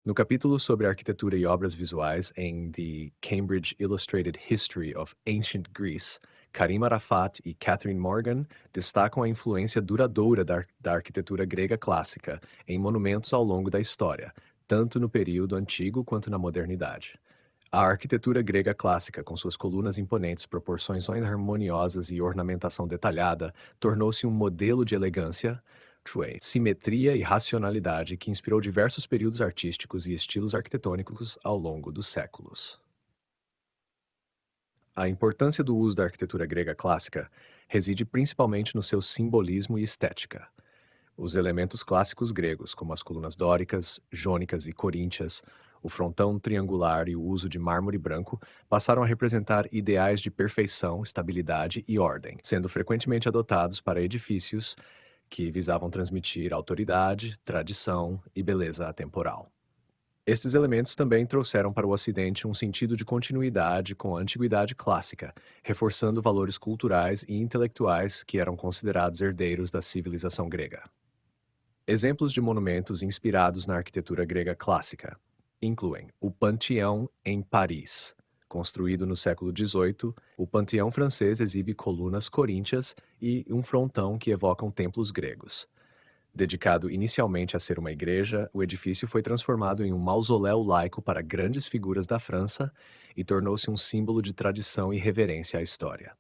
No capítulo sobre arquitetura e obras visuais em The Cambridge Illustrated History of Ancient Greece, Karim Arafat e Catherine Morgan destacam a influência duradoura da arquitetura grega clássica em monumentos ao longo da história, tanto no período antigo quanto na modernidade. A arquitetura grega clássica, com suas colunas imponentes, proporções harmoniosas e ornamentação detalhada, tornou-se um modelo de elegância, simetria e racionalidade que inspirou diversos períodos artísticos e estilos arquitetônicos ao longo dos séculos. A importância do uso da arquitetura grega clássica reside principalmente no seu simbolismo e estética. Os elementos clássicos gregos, como as colunas dóricas, jônicas e coríntias, o frontão triangular e o uso de mármore branco, passaram a representar ideais de perfeição, estabilidade e ordem, sendo frequentemente adotados para edifícios que visavam transmitir autoridade, tradição e beleza atemporal. Estes elementos também trouxeram para o Ocidente um sentido de continuidade com a antiguidade clássica, reforçando valores culturais e intelectuais que eram considerados herdeiros da civilização grega. Exemplos de monumentos inspirados na arquitetura grega clássica incluem o Panteão em Paris. Construído no século XVIII, o Panteão francês exibe colunas coríntias e um frontão que evocam templos gregos. Dedicado inicialmente a ser uma igreja, o edifício foi transformado em um mausoléu laico para grandes figuras da França e tornou-se um símbolo de tradição e reverência à história.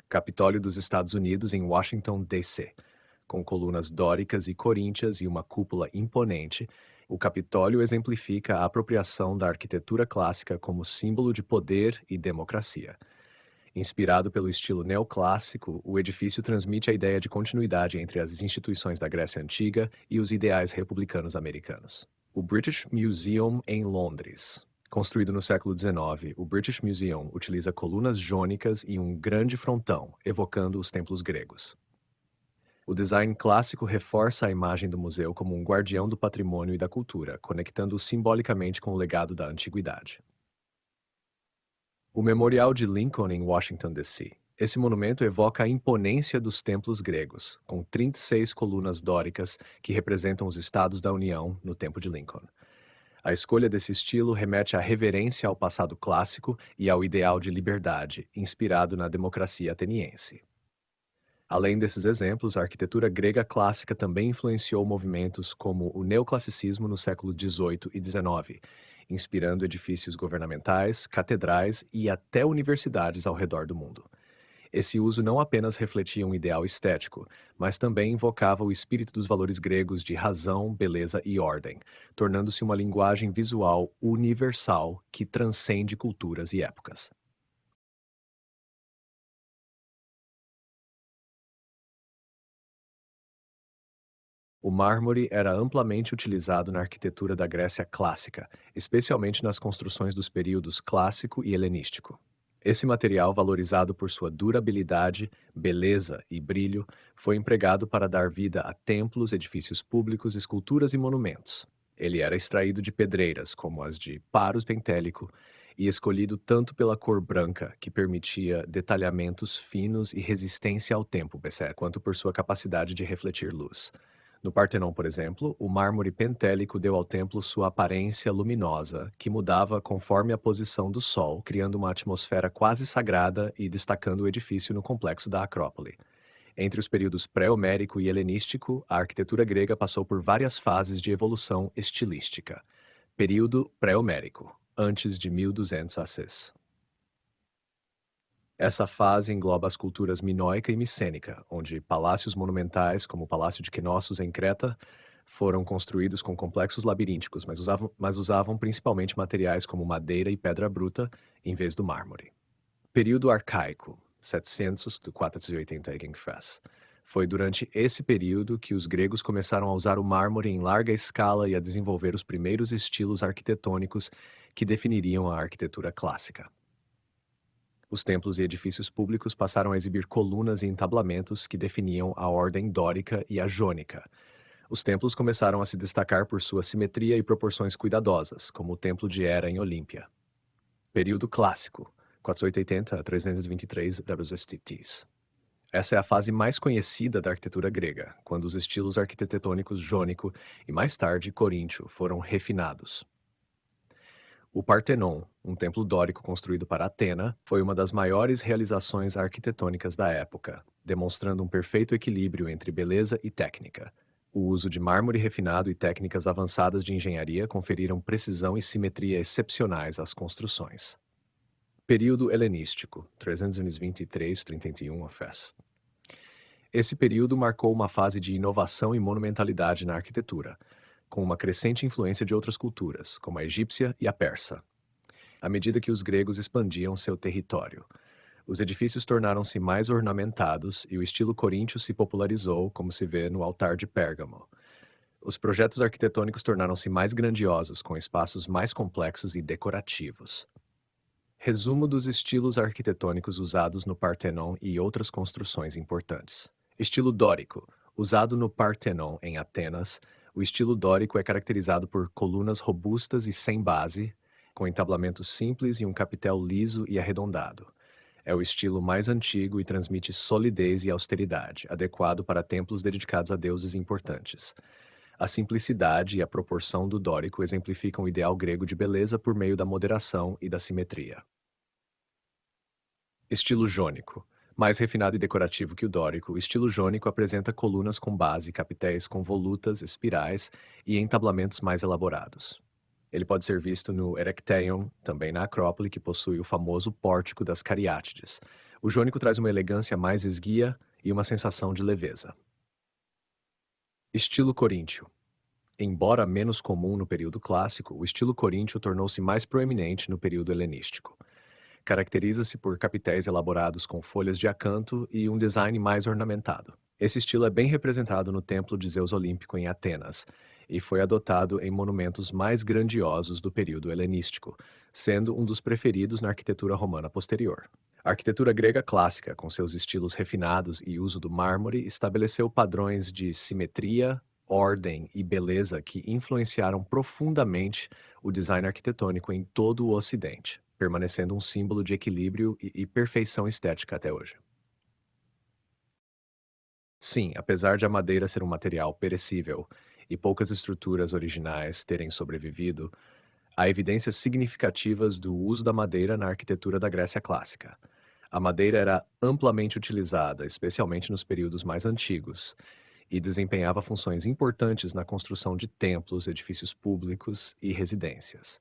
Capitólio dos Estados Unidos em Washington, D.C. Com colunas dóricas e coríntias e uma cúpula imponente, o Capitólio exemplifica a apropriação da arquitetura clássica como símbolo de poder e democracia. Inspirado pelo estilo neoclássico, o edifício transmite a ideia de continuidade entre as instituições da Grécia Antiga e os ideais republicanos americanos. O British Museum em Londres. Construído no século XIX, o British Museum utiliza colunas jônicas e um grande frontão, evocando os templos gregos. O design clássico reforça a imagem do museu como um guardião do patrimônio e da cultura, conectando-o simbolicamente com o legado da antiguidade. O Memorial de Lincoln em Washington, D.C. Esse monumento evoca a imponência dos templos gregos, com 36 colunas dóricas que representam os estados da União no tempo de Lincoln. A escolha desse estilo remete à reverência ao passado clássico e ao ideal de liberdade, inspirado na democracia ateniense. Além desses exemplos, a arquitetura grega clássica também influenciou movimentos como o neoclassicismo no século XVIII e XIX, inspirando edifícios governamentais, catedrais e até universidades ao redor do mundo. Esse uso não apenas refletia um ideal estético, mas também invocava o espírito dos valores gregos de razão, beleza e ordem, tornando-se uma linguagem visual universal que transcende culturas e épocas. O mármore era amplamente utilizado na arquitetura da Grécia clássica, especialmente nas construções dos períodos clássico e helenístico. Esse material, valorizado por sua durabilidade, beleza e brilho, foi empregado para dar vida a templos, edifícios públicos, esculturas e monumentos. Ele era extraído de pedreiras, como as de Paros Pentélico, e escolhido tanto pela cor branca, que permitia detalhamentos finos e resistência ao tempo, quanto por sua capacidade de refletir luz. No Partenon, por exemplo, o mármore pentélico deu ao templo sua aparência luminosa, que mudava conforme a posição do sol, criando uma atmosfera quase sagrada e destacando o edifício no complexo da Acrópole. Entre os períodos pré-homérico e helenístico, a arquitetura grega passou por várias fases de evolução estilística. Período pré-homérico, antes de 1200 ACs. Essa fase engloba as culturas minoica e micênica, onde palácios monumentais, como o Palácio de Knossos em Creta, foram construídos com complexos labirínticos, mas usavam principalmente materiais como madeira e pedra bruta, em vez do mármore. Período arcaico, 700-480 Eigenfest. Foi durante esse período que os gregos começaram a usar o mármore em larga escala e a desenvolver os primeiros estilos arquitetônicos que definiriam a arquitetura clássica. Os templos e edifícios públicos passaram a exibir colunas e entablamentos que definiam a ordem dórica e a jônica. Os templos começaram a se destacar por sua simetria e proporções cuidadosas, como o Templo de Hera em Olímpia. Período clássico, 480 a 323 WSTTs. Essa é a fase mais conhecida da arquitetura grega, quando os estilos arquitetônicos jônico e mais tarde coríntio foram refinados. O Partenon, um templo dórico construído para Atena, foi uma das maiores realizações arquitetônicas da época, demonstrando um perfeito equilíbrio entre beleza e técnica. O uso de mármore refinado e técnicas avançadas de engenharia conferiram precisão e simetria excepcionais às construções. Período helenístico, 323-31 f. Esse período marcou uma fase de inovação e monumentalidade na arquitetura, com uma crescente influência de outras culturas, como a egípcia e a persa. À medida que os gregos expandiam seu território, os edifícios tornaram-se mais ornamentados e o estilo coríntio se popularizou, como se vê no altar de Pérgamo. Os projetos arquitetônicos tornaram-se mais grandiosos, com espaços mais complexos e decorativos. Resumo dos estilos arquitetônicos usados no Partenon e outras construções importantes. Estilo dórico. Usado no Partenon, em Atenas, o estilo dórico é caracterizado por colunas robustas e sem base, com entablamento simples e um capitel liso e arredondado. É o estilo mais antigo e transmite solidez e austeridade, adequado para templos dedicados a deuses importantes. A simplicidade e a proporção do dórico exemplificam o ideal grego de beleza por meio da moderação e da simetria. Estilo jônico. Mais refinado e decorativo que o dórico, o estilo jônico apresenta colunas com base, capitéis com volutas, espirais e entablamentos mais elaborados. Ele pode ser visto no Erechtheion, também na Acrópole, que possui o famoso Pórtico das Cariátides. O jônico traz uma elegância mais esguia e uma sensação de leveza. Estilo coríntio. Embora menos comum no período clássico, o estilo coríntio tornou-se mais proeminente no período helenístico. Caracteriza-se por capitéis elaborados com folhas de acanto e um design mais ornamentado. Esse estilo é bem representado no Templo de Zeus Olímpico em Atenas e foi adotado em monumentos mais grandiosos do período helenístico, sendo um dos preferidos na arquitetura romana posterior. A arquitetura grega clássica, com seus estilos refinados e uso do mármore, estabeleceu padrões de simetria, ordem e beleza que influenciaram profundamente o design arquitetônico em todo o Ocidente, permanecendo um símbolo de equilíbrio e perfeição estética até hoje. Sim, apesar de a madeira ser um material perecível e poucas estruturas originais terem sobrevivido, há evidências significativas do uso da madeira na arquitetura da Grécia clássica. A madeira era amplamente utilizada, especialmente nos períodos mais antigos, e desempenhava funções importantes na construção de templos, edifícios públicos e residências.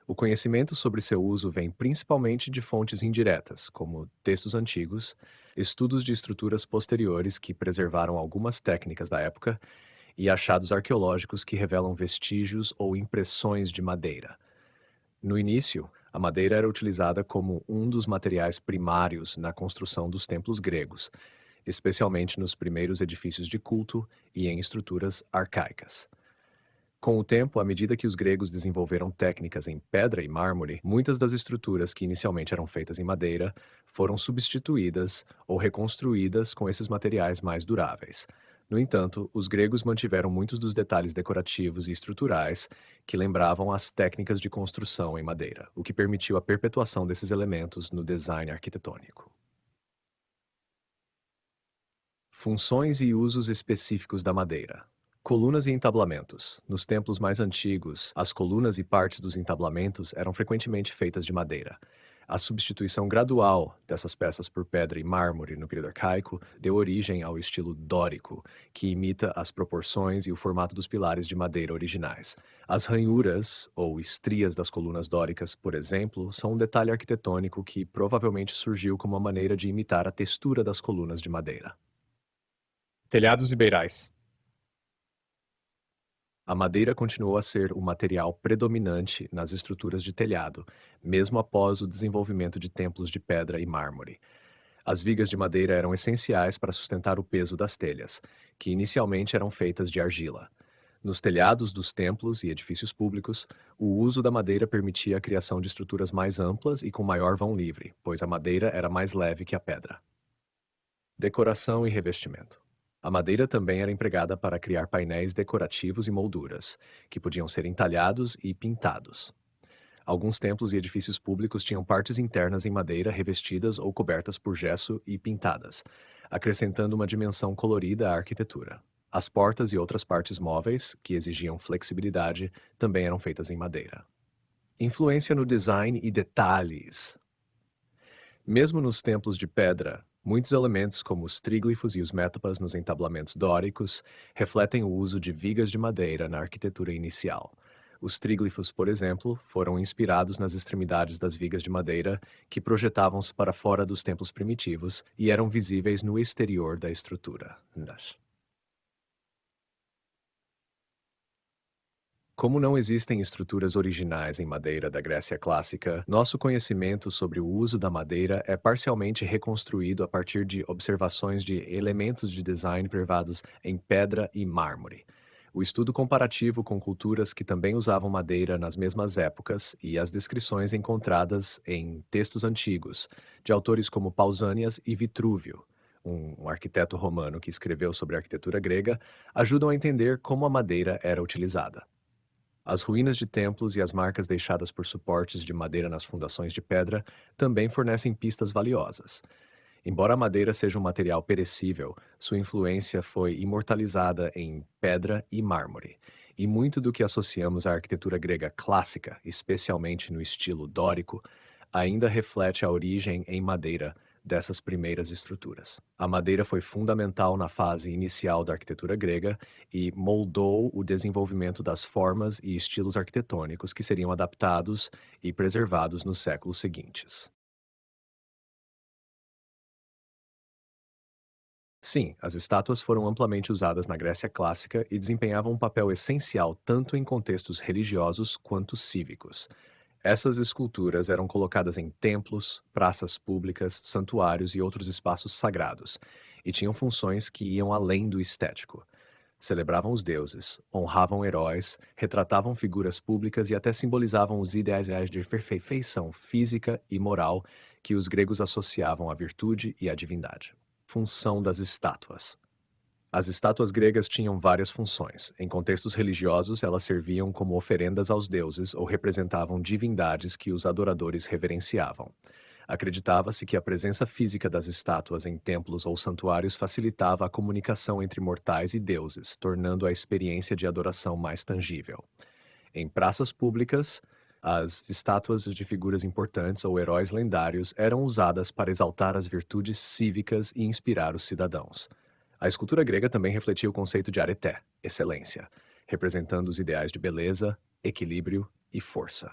O conhecimento sobre seu uso vem principalmente de fontes indiretas, como textos antigos, estudos de estruturas posteriores que preservaram algumas técnicas da época e achados arqueológicos que revelam vestígios ou impressões de madeira. No início, a madeira era utilizada como um dos materiais primários na construção dos templos gregos, especialmente nos primeiros edifícios de culto e em estruturas arcaicas. Com o tempo, à medida que os gregos desenvolveram técnicas em pedra e mármore, muitas das estruturas que inicialmente eram feitas em madeira foram substituídas ou reconstruídas com esses materiais mais duráveis. No entanto, os gregos mantiveram muitos dos detalhes decorativos e estruturais que lembravam as técnicas de construção em madeira, o que permitiu a perpetuação desses elementos no design arquitetônico. Funções e usos específicos da madeira. Colunas e entablamentos. Nos templos mais antigos, as colunas e partes dos entablamentos eram frequentemente feitas de madeira. A substituição gradual dessas peças por pedra e mármore no período arcaico deu origem ao estilo dórico, que imita as proporções e o formato dos pilares de madeira originais. As ranhuras, ou estrias das colunas dóricas, por exemplo, são um detalhe arquitetônico que provavelmente surgiu como uma maneira de imitar a textura das colunas de madeira. Telhados e beirais. A madeira continuou a ser o material predominante nas estruturas de telhado, mesmo após o desenvolvimento de templos de pedra e mármore. As vigas de madeira eram essenciais para sustentar o peso das telhas, que inicialmente eram feitas de argila. Nos telhados dos templos e edifícios públicos, o uso da madeira permitia a criação de estruturas mais amplas e com maior vão livre, pois a madeira era mais leve que a pedra. Decoração e revestimento. A madeira também era empregada para criar painéis decorativos e molduras, que podiam ser entalhados e pintados. Alguns templos e edifícios públicos tinham partes internas em madeira revestidas ou cobertas por gesso e pintadas, acrescentando uma dimensão colorida à arquitetura. As portas e outras partes móveis, que exigiam flexibilidade, também eram feitas em madeira. Influência no design e detalhes. Mesmo nos templos de pedra, muitos elementos como os tríglifos e os métopas nos entablamentos dóricos refletem o uso de vigas de madeira na arquitetura inicial. Os tríglifos, por exemplo, foram inspirados nas extremidades das vigas de madeira que projetavam-se para fora dos templos primitivos e eram visíveis no exterior da estrutura. Como não existem estruturas originais em madeira da Grécia clássica, nosso conhecimento sobre o uso da madeira é parcialmente reconstruído a partir de observações de elementos de design preservados em pedra e mármore. O estudo comparativo com culturas que também usavam madeira nas mesmas épocas e as descrições encontradas em textos antigos, de autores como Pausanias e Vitrúvio, um arquiteto romano que escreveu sobre a arquitetura grega, ajudam a entender como a madeira era utilizada. As ruínas de templos e as marcas deixadas por suportes de madeira nas fundações de pedra também fornecem pistas valiosas. Embora a madeira seja um material perecível, sua influência foi imortalizada em pedra e mármore, e muito do que associamos à arquitetura grega clássica, especialmente no estilo dórico, ainda reflete a origem em madeira dessas primeiras estruturas. A madeira foi fundamental na fase inicial da arquitetura grega e moldou o desenvolvimento das formas e estilos arquitetônicos que seriam adaptados e preservados nos séculos seguintes. Sim, as estátuas foram amplamente usadas na Grécia clássica e desempenhavam um papel essencial tanto em contextos religiosos quanto cívicos. Essas esculturas eram colocadas em templos, praças públicas, santuários e outros espaços sagrados, e tinham funções que iam além do estético. Celebravam os deuses, honravam heróis, retratavam figuras públicas e até simbolizavam os ideais de perfeição física e moral que os gregos associavam à virtude e à divindade. Função das estátuas. As estátuas gregas tinham várias funções. Em contextos religiosos, elas serviam como oferendas aos deuses ou representavam divindades que os adoradores reverenciavam. Acreditava-se que a presença física das estátuas em templos ou santuários facilitava a comunicação entre mortais e deuses, tornando a experiência de adoração mais tangível. Em praças públicas, as estátuas de figuras importantes ou heróis lendários eram usadas para exaltar as virtudes cívicas e inspirar os cidadãos. A escultura grega também refletia o conceito de areté, excelência, representando os ideais de beleza, equilíbrio e força.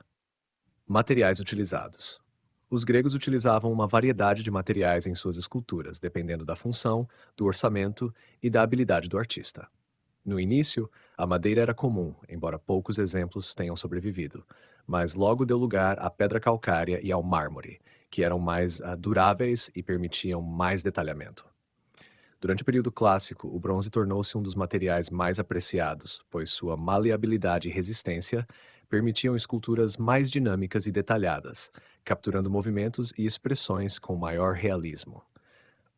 Materiais utilizados. Os gregos utilizavam uma variedade de materiais em suas esculturas, dependendo da função, do orçamento e da habilidade do artista. No início, a madeira era comum, embora poucos exemplos tenham sobrevivido, mas logo deu lugar à pedra calcária e ao mármore, que eram mais duráveis e permitiam mais detalhamento. Durante o período clássico, o bronze tornou-se um dos materiais mais apreciados, pois sua maleabilidade e resistência permitiam esculturas mais dinâmicas e detalhadas, capturando movimentos e expressões com maior realismo.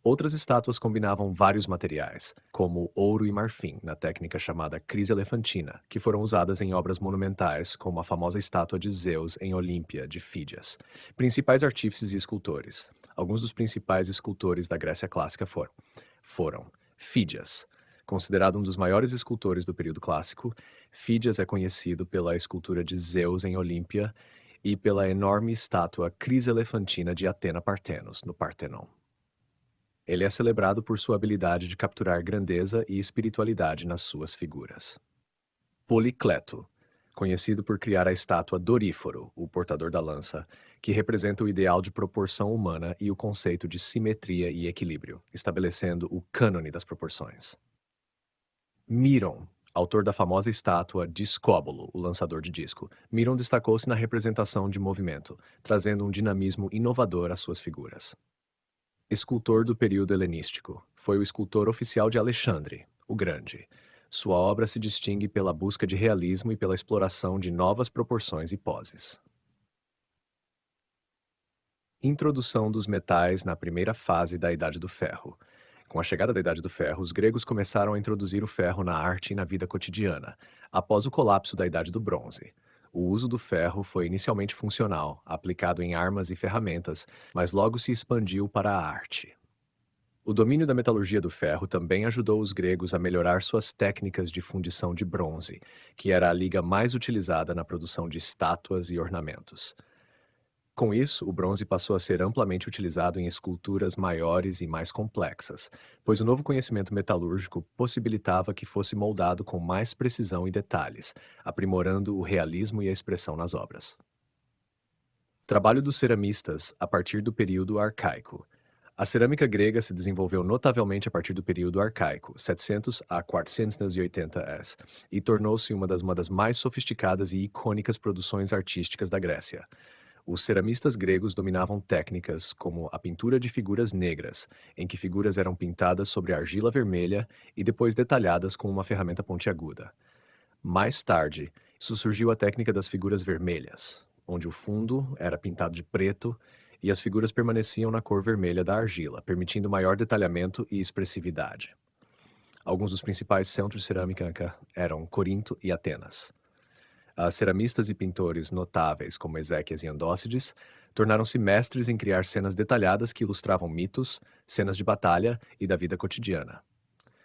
Outras estátuas combinavam vários materiais, como ouro e marfim, na técnica chamada criselefantina, que foram usadas em obras monumentais, como a famosa estátua de Zeus em Olímpia, de Fídias. Principais artífices e escultores. Alguns dos principais escultores da Grécia clássica foram Fídias. Considerado um dos maiores escultores do período clássico, Fídias é conhecido pela escultura de Zeus em Olímpia e pela enorme estátua criselefantina de Atena Partenos, no Partenon. Ele é celebrado por sua habilidade de capturar grandeza e espiritualidade nas suas figuras. Policleto, conhecido por criar a estátua Doríforo, o portador da lança, que representa o ideal de proporção humana e o conceito de simetria e equilíbrio, estabelecendo o cânone das proporções. Miron, autor da famosa estátua Discóbolo, o lançador de disco. Miron destacou-se na representação de movimento, trazendo um dinamismo inovador às suas figuras. Escultor do período helenístico. Foi o escultor oficial de Alexandre, o Grande. Sua obra se distingue pela busca de realismo e pela exploração de novas proporções e poses. Introdução dos metais na primeira fase da Idade do Ferro. Com a chegada da Idade do Ferro, os gregos começaram a introduzir o ferro na arte e na vida cotidiana, após o colapso da Idade do Bronze. O uso do ferro foi inicialmente funcional, aplicado em armas e ferramentas, mas logo se expandiu para a arte. O domínio da metalurgia do ferro também ajudou os gregos a melhorar suas técnicas de fundição de bronze, que era a liga mais utilizada na produção de estátuas e ornamentos. Com isso, o bronze passou a ser amplamente utilizado em esculturas maiores e mais complexas, pois o novo conhecimento metalúrgico possibilitava que fosse moldado com mais precisão e detalhes, aprimorando o realismo e a expressão nas obras. Trabalho dos ceramistas a partir do período arcaico. A cerâmica grega se desenvolveu notavelmente a partir do período arcaico, 700 a 480 s, e tornou-se uma das mais sofisticadas e icônicas produções artísticas da Grécia. Os ceramistas gregos dominavam técnicas como a pintura de figuras negras, em que figuras eram pintadas sobre argila vermelha e depois detalhadas com uma ferramenta pontiaguda. Mais tarde, surgiu a técnica das figuras vermelhas, onde o fundo era pintado de preto e as figuras permaneciam na cor vermelha da argila, permitindo maior detalhamento e expressividade. Alguns dos principais centros de cerâmica eram Corinto e Atenas. Ceramistas e pintores notáveis como Eséquias e Andócides tornaram-se mestres em criar cenas detalhadas que ilustravam mitos, cenas de batalha e da vida cotidiana,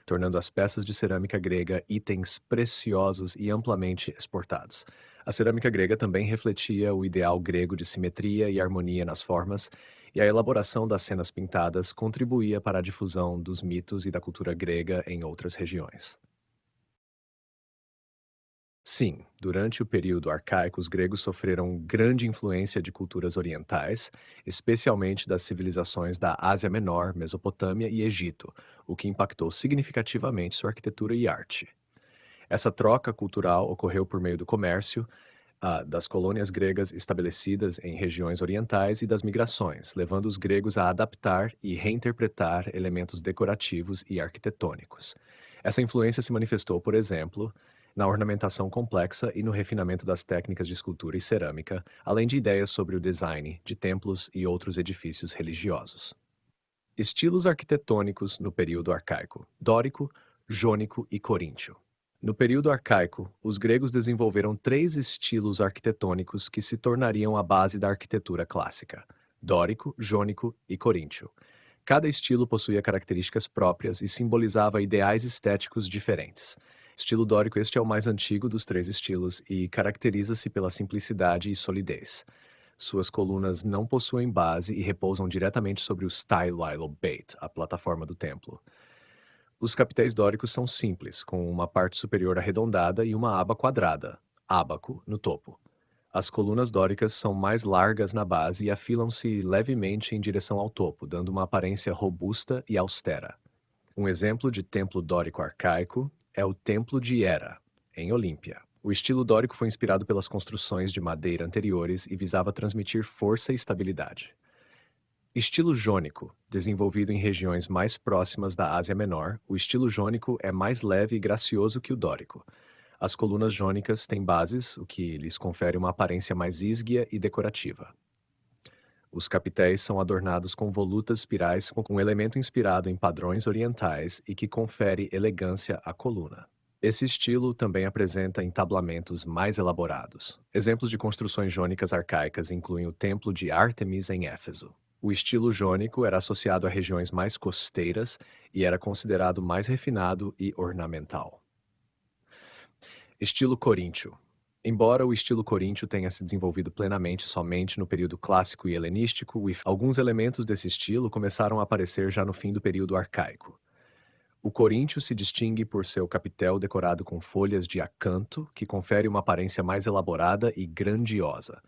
tornando as peças de cerâmica grega itens preciosos e amplamente exportados. A cerâmica grega também refletia o ideal grego de simetria e harmonia nas formas, e a elaboração das cenas pintadas contribuía para a difusão dos mitos e da cultura grega em outras regiões. Sim, durante o período arcaico, os gregos sofreram grande influência de culturas orientais, especialmente das civilizações da Ásia Menor, Mesopotâmia e Egito, o que impactou significativamente sua arquitetura e arte. Essa troca cultural ocorreu por meio do comércio, das colônias gregas estabelecidas em regiões orientais e das migrações, levando os gregos a adaptar e reinterpretar elementos decorativos e arquitetônicos. Essa influência se manifestou, por exemplo, na ornamentação complexa e no refinamento das técnicas de escultura e cerâmica, além de ideias sobre o design de templos e outros edifícios religiosos. Estilos arquitetônicos no período arcaico: dórico, jônico e coríntio. No período arcaico, os gregos desenvolveram três estilos arquitetônicos que se tornariam a base da arquitetura clássica: dórico, jônico e coríntio. Cada estilo possuía características próprias e simbolizava ideais estéticos diferentes. Estilo dórico, este é o mais antigo dos três estilos e caracteriza-se pela simplicidade e solidez. Suas colunas não possuem base e repousam diretamente sobre o stylobate, a plataforma do templo. Os capitéis dóricos são simples, com uma parte superior arredondada e uma aba quadrada, ábaco, no topo. As colunas dóricas são mais largas na base e afilam-se levemente em direção ao topo, dando uma aparência robusta e austera. Um exemplo de templo dórico arcaico é o Templo de Hera, em Olímpia. O estilo dórico foi inspirado pelas construções de madeira anteriores e visava transmitir força e estabilidade. Estilo jônico, desenvolvido em regiões mais próximas da Ásia Menor, o estilo jônico é mais leve e gracioso que o dórico. As colunas jônicas têm bases, o que lhes confere uma aparência mais ísguia e decorativa. Os capitéis são adornados com volutas espirais com um elemento inspirado em padrões orientais e que confere elegância à coluna. Esse estilo também apresenta entablamentos mais elaborados. Exemplos de construções jônicas arcaicas incluem o Templo de Ártemis em Éfeso. O estilo jônico era associado a regiões mais costeiras e era considerado mais refinado e ornamental. Estilo coríntio. Embora o estilo coríntio tenha se desenvolvido plenamente somente no período clássico e helenístico, alguns elementos desse estilo começaram a aparecer já no fim do período arcaico. O coríntio se distingue por seu capitel decorado com folhas de acanto, que confere uma aparência mais elaborada e grandiosa.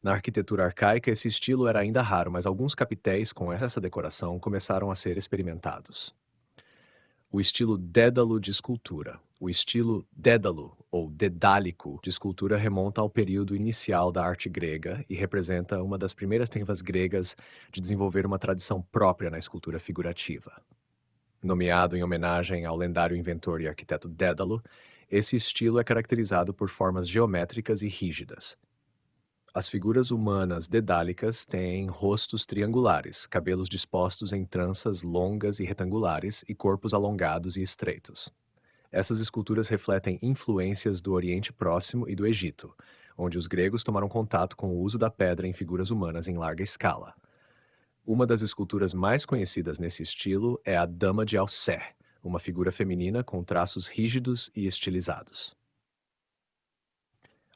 Na arquitetura arcaica, esse estilo era ainda raro, mas alguns capitéis com essa decoração começaram a ser experimentados. O estilo dédalo de escultura. O estilo dédalo, ou dedálico, de escultura remonta ao período inicial da arte grega e representa uma das primeiras tentativas gregas de desenvolver uma tradição própria na escultura figurativa. Nomeado em homenagem ao lendário inventor e arquiteto Dédalo, esse estilo é caracterizado por formas geométricas e rígidas. As figuras humanas dedálicas têm rostos triangulares, cabelos dispostos em tranças longas e retangulares e corpos alongados e estreitos. Essas esculturas refletem influências do Oriente Próximo e do Egito. onde os gregos tomaram contato com o uso da pedra em figuras humanas em larga escala. Uma das esculturas mais conhecidas nesse estilo é a Dama de Alcé, uma figura feminina com traços rígidos e estilizados.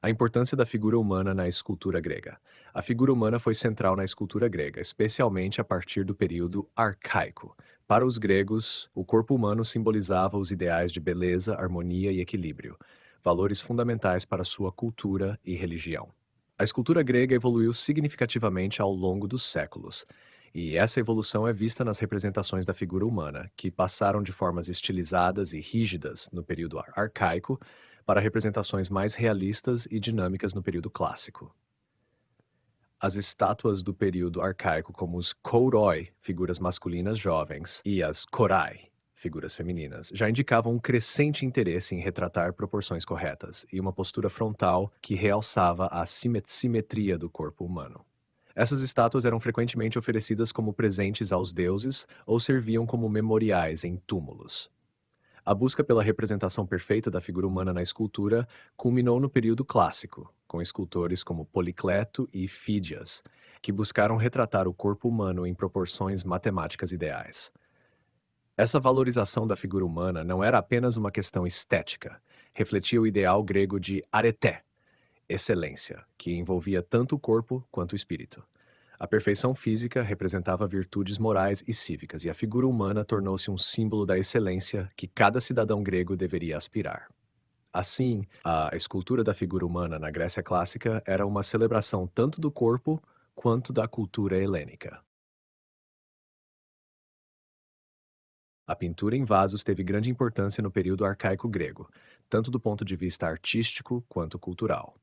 A importância da figura humana na escultura grega. A figura humana foi central na escultura grega, especialmente a partir do período arcaico. Para os gregos, o corpo humano simbolizava os ideais de beleza, harmonia e equilíbrio, valores fundamentais para sua cultura e religião. A escultura grega evoluiu significativamente ao longo dos séculos, e essa evolução é vista nas representações da figura humana, que passaram de formas estilizadas e rígidas no período arcaico para representações mais realistas e dinâmicas no período clássico. As estátuas do período arcaico, como os kouroi, figuras masculinas jovens, e as korai, figuras femininas, já indicavam um crescente interesse em retratar proporções corretas e uma postura frontal que realçava a simetria do corpo humano. Essas estátuas eram frequentemente oferecidas como presentes aos deuses ou serviam como memoriais em túmulos. A busca pela representação perfeita da figura humana na escultura culminou no período clássico, com escultores como Policleto e Fídias, que buscaram retratar o corpo humano em proporções matemáticas ideais. Essa valorização da figura humana não era apenas uma questão estética, refletia o ideal grego de areté, excelência, que envolvia tanto o corpo quanto o espírito. A perfeição física representava virtudes morais e cívicas, e a figura humana tornou-se um símbolo da excelência que cada cidadão grego deveria aspirar. Assim, a escultura da figura humana na Grécia clássica era uma celebração tanto do corpo quanto da cultura helênica. A pintura em vasos teve grande importância no período arcaico grego, tanto do ponto de vista artístico quanto cultural.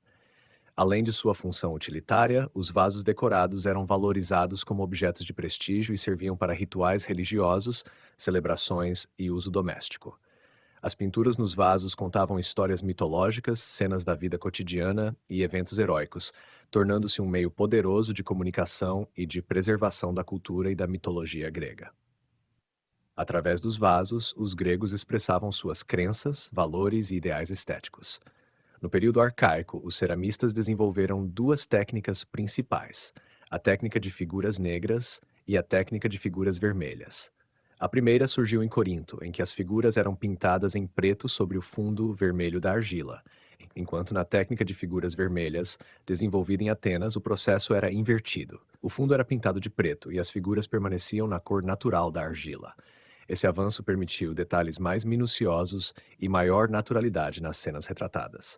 Além de sua função utilitária, os vasos decorados eram valorizados como objetos de prestígio e serviam para rituais religiosos, celebrações e uso doméstico. As pinturas nos vasos contavam histórias mitológicas, cenas da vida cotidiana e eventos heróicos, tornando-se um meio poderoso de comunicação e de preservação da cultura e da mitologia grega. Através dos vasos, os gregos expressavam suas crenças, valores e ideais estéticos. No período arcaico, os ceramistas desenvolveram duas técnicas principais: a técnica de figuras negras e a técnica de figuras vermelhas. A primeira surgiu em Corinto, em que as figuras eram pintadas em preto sobre o fundo vermelho da argila, enquanto na técnica de figuras vermelhas, desenvolvida em Atenas, o processo era invertido. O fundo era pintado de preto e as figuras permaneciam na cor natural da argila. Esse avanço permitiu detalhes mais minuciosos e maior naturalidade nas cenas retratadas.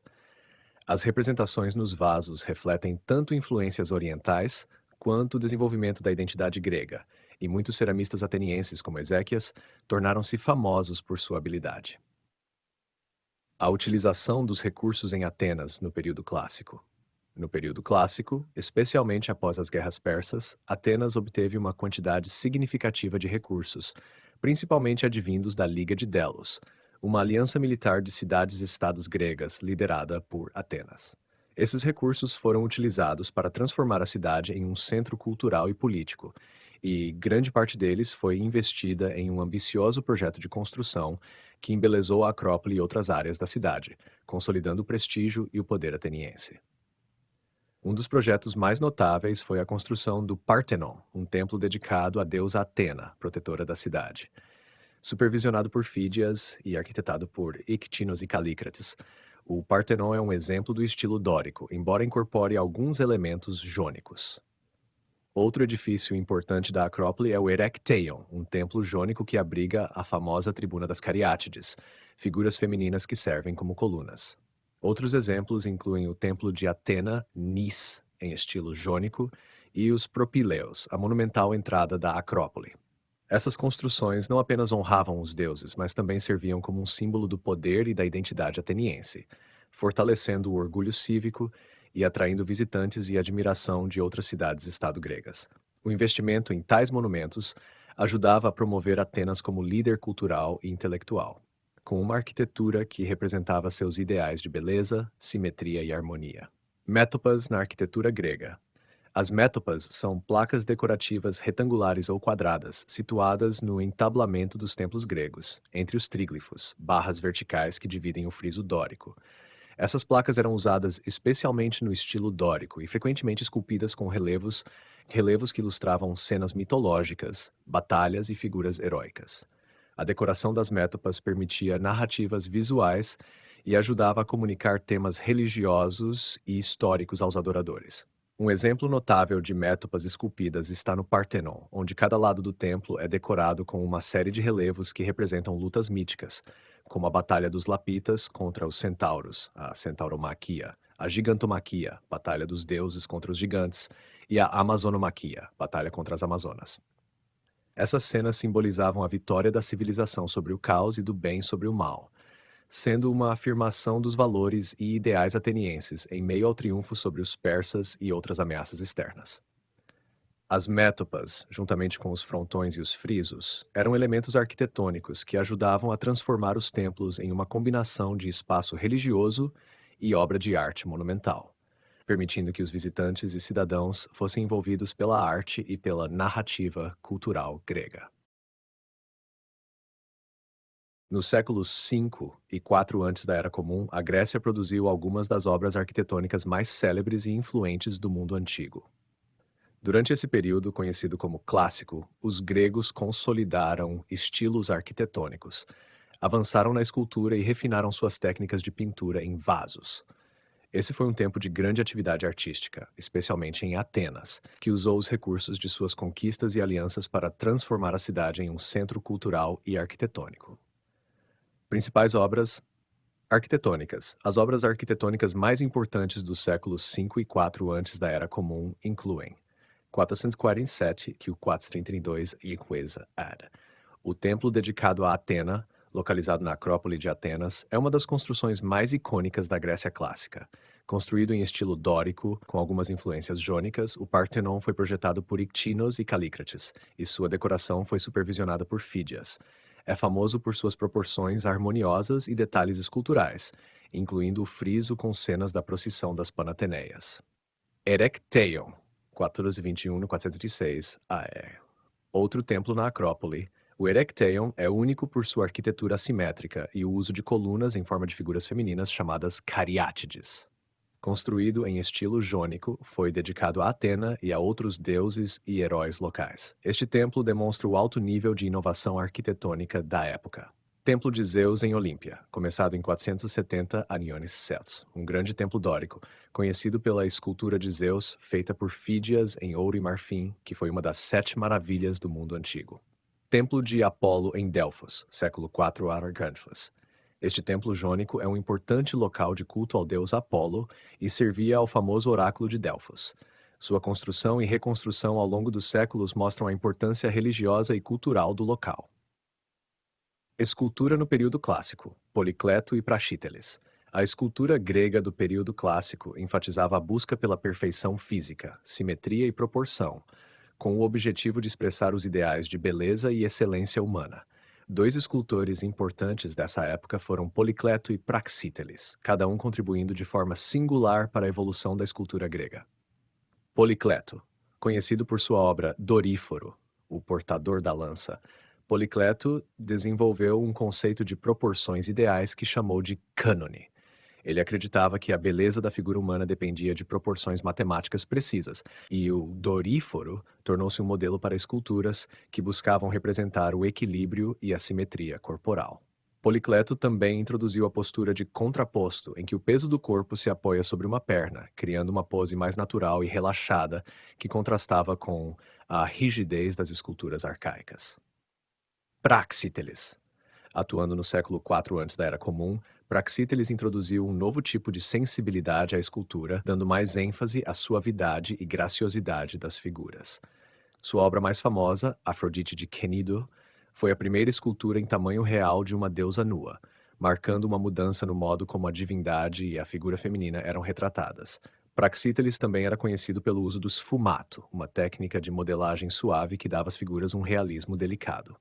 As representações nos vasos refletem tanto influências orientais quanto o desenvolvimento da identidade grega, e muitos ceramistas atenienses, como Ezequias, tornaram-se famosos por sua habilidade. A utilização dos recursos em Atenas no período clássico. No período clássico, especialmente após as guerras persas, Atenas obteve uma quantidade significativa de recursos, principalmente advindos da Liga de Delos, uma aliança militar de cidades-estados gregas liderada por Atenas. Esses recursos foram utilizados para transformar a cidade em um centro cultural e político, e grande parte deles foi investida em um ambicioso projeto de construção que embelezou a Acrópole e outras áreas da cidade, consolidando o prestígio e o poder ateniense. Um dos projetos mais notáveis foi a construção do Partenon, um templo dedicado à deusa Atena, protetora da cidade. Supervisionado por Fídias e arquitetado por Ictinos e Calícrates, o Partenon é um exemplo do estilo dórico, embora incorpore alguns elementos jônicos. Outro edifício importante da Acrópole é o Erechtheion, um templo jônico que abriga a famosa Tribuna das Cariátides, figuras femininas que servem como colunas. Outros exemplos incluem o Templo de Atena, Nis, em estilo jônico, e os Propileus, a monumental entrada da Acrópole. Essas construções não apenas honravam os deuses, mas também serviam como um símbolo do poder e da identidade ateniense, fortalecendo o orgulho cívico e atraindo visitantes e admiração de outras cidades-estado gregas. O investimento em tais monumentos ajudava a promover Atenas como líder cultural e intelectual, com uma arquitetura que representava seus ideais de beleza, simetria e harmonia. Métopas na arquitetura grega. As métopas são placas decorativas retangulares ou quadradas, situadas no entablamento dos templos gregos, entre os tríglifos, barras verticais que dividem o friso dórico. Essas placas eram usadas especialmente no estilo dórico e frequentemente esculpidas com relevos que ilustravam cenas mitológicas, batalhas e figuras heróicas. A decoração das métopas permitia narrativas visuais e ajudava a comunicar temas religiosos e históricos aos adoradores. Um exemplo notável de métopas esculpidas está no Partenon, onde cada lado do templo é decorado com uma série de relevos que representam lutas míticas, como a Batalha dos Lapitas contra os Centauros, a Centauromaquia, a Gigantomaquia, Batalha dos Deuses contra os Gigantes, e a Amazonomaquia, Batalha contra as Amazonas. Essas cenas simbolizavam a vitória da civilização sobre o caos e do bem sobre o mal, sendo uma afirmação dos valores e ideais atenienses em meio ao triunfo sobre os persas e outras ameaças externas. As métopas, juntamente com os frontões e os frisos, eram elementos arquitetônicos que ajudavam a transformar os templos em uma combinação de espaço religioso e obra de arte monumental, permitindo que os visitantes e cidadãos fossem envolvidos pela arte e pela narrativa cultural grega. Nos séculos V e IV antes da Era Comum, a Grécia produziu algumas das obras arquitetônicas mais célebres e influentes do mundo antigo. Durante esse período, conhecido como clássico, os gregos consolidaram estilos arquitetônicos, avançaram na escultura e refinaram suas técnicas de pintura em vasos. Esse foi um tempo de grande atividade artística, especialmente em Atenas, que usou os recursos de suas conquistas e alianças para transformar a cidade em um centro cultural e arquitetônico. Principais obras arquitetônicas. As obras arquitetônicas mais importantes dos séculos V e IV antes da Era Comum incluem 447, que o 432 e coisa ad. O templo dedicado a Atena, localizado na Acrópole de Atenas, é uma das construções mais icônicas da Grécia clássica. Construído em estilo dórico, com algumas influências jônicas, o Partenon foi projetado por Iktinos e Calícrates, e sua decoração foi supervisionada por Fídias. É famoso por suas proporções harmoniosas e detalhes esculturais, incluindo o friso com cenas da procissão das Panateneias. Erechtheion, 421-406 AE. Outro templo na Acrópole. O Erechtheion é único por sua arquitetura assimétrica e o uso de colunas em forma de figuras femininas chamadas cariátides. Construído em estilo jônico, foi dedicado a Atena e a outros deuses e heróis locais. Este templo demonstra o alto nível de inovação arquitetônica da época. Templo de Zeus em Olímpia, começado em 470 a.C., um grande templo dórico, conhecido pela escultura de Zeus feita por Fídias em ouro e marfim, que foi uma das 7 maravilhas do mundo antigo. Templo de Apolo em Delfos, século IV a.C. Este templo jônico é um importante local de culto ao deus Apolo e servia ao famoso oráculo de Delfos. Sua construção e reconstrução ao longo dos séculos mostram a importância religiosa e cultural do local. Escultura no período clássico, Policleto e Praxíteles. A escultura grega do período clássico enfatizava a busca pela perfeição física, simetria e proporção, com o objetivo de expressar os ideais de beleza e excelência humana. 2 escultores importantes dessa época foram Policleto e Praxíteles, cada um contribuindo de forma singular para a evolução da escultura grega. Policleto, conhecido por sua obra Doríforo, o portador da lança, Policleto desenvolveu um conceito de proporções ideais que chamou de cânone. Ele acreditava que a beleza da figura humana dependia de proporções matemáticas precisas, e o Doríforo tornou-se um modelo para esculturas que buscavam representar o equilíbrio e a simetria corporal. Policleto também introduziu a postura de contraposto, em que o peso do corpo se apoia sobre uma perna, criando uma pose mais natural e relaxada que contrastava com a rigidez das esculturas arcaicas. Praxíteles. Atuando no século IV antes da Era Comum, Praxíteles introduziu um novo tipo de sensibilidade à escultura, dando mais ênfase à suavidade e graciosidade das figuras. Sua obra mais famosa, Afrodite de Cnido, foi a primeira escultura em tamanho real de uma deusa nua, marcando uma mudança no modo como a divindade e a figura feminina eram retratadas. Praxíteles também era conhecido pelo uso do sfumato, uma técnica de modelagem suave que dava às figuras um realismo delicado.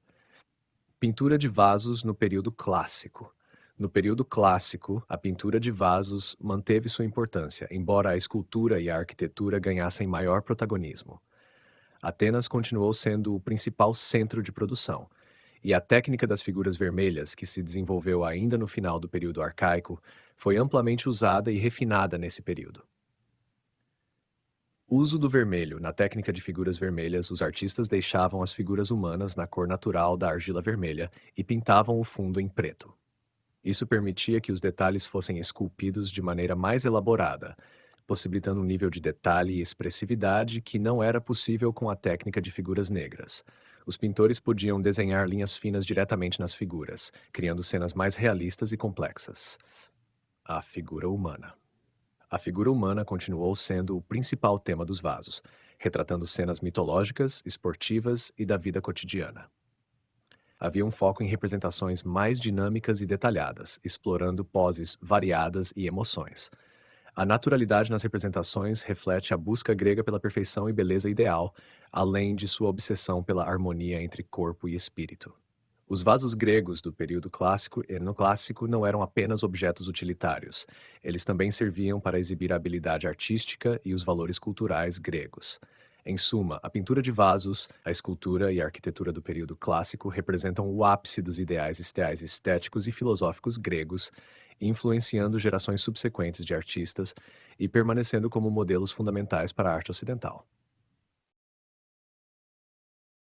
Pintura de vasos no período clássico. No período clássico, a pintura de vasos manteve sua importância, embora a escultura e a arquitetura ganhassem maior protagonismo. Atenas continuou sendo o principal centro de produção, e a técnica das figuras vermelhas, que se desenvolveu ainda no final do período arcaico, foi amplamente usada e refinada nesse período. Uso do vermelho. Na técnica de figuras vermelhas, os artistas deixavam as figuras humanas na cor natural da argila vermelha e pintavam o fundo em preto. Isso permitia que os detalhes fossem esculpidos de maneira mais elaborada, possibilitando um nível de detalhe e expressividade que não era possível com a técnica de figuras negras. Os pintores podiam desenhar linhas finas diretamente nas figuras, criando cenas mais realistas e complexas. A figura humana. A figura humana continuou sendo o principal tema dos vasos, retratando cenas mitológicas, esportivas e da vida cotidiana. Havia um foco em representações mais dinâmicas e detalhadas, explorando poses variadas e emoções. A naturalidade nas representações reflete a busca grega pela perfeição e beleza ideal, além de sua obsessão pela harmonia entre corpo e espírito. Os vasos gregos do período clássico e neoclássico não eram apenas objetos utilitários. Eles também serviam para exibir a habilidade artística e os valores culturais gregos. Em suma, a pintura de vasos, a escultura e a arquitetura do período clássico representam o ápice dos ideais estéticos e filosóficos gregos, influenciando gerações subsequentes de artistas e permanecendo como modelos fundamentais para a arte ocidental.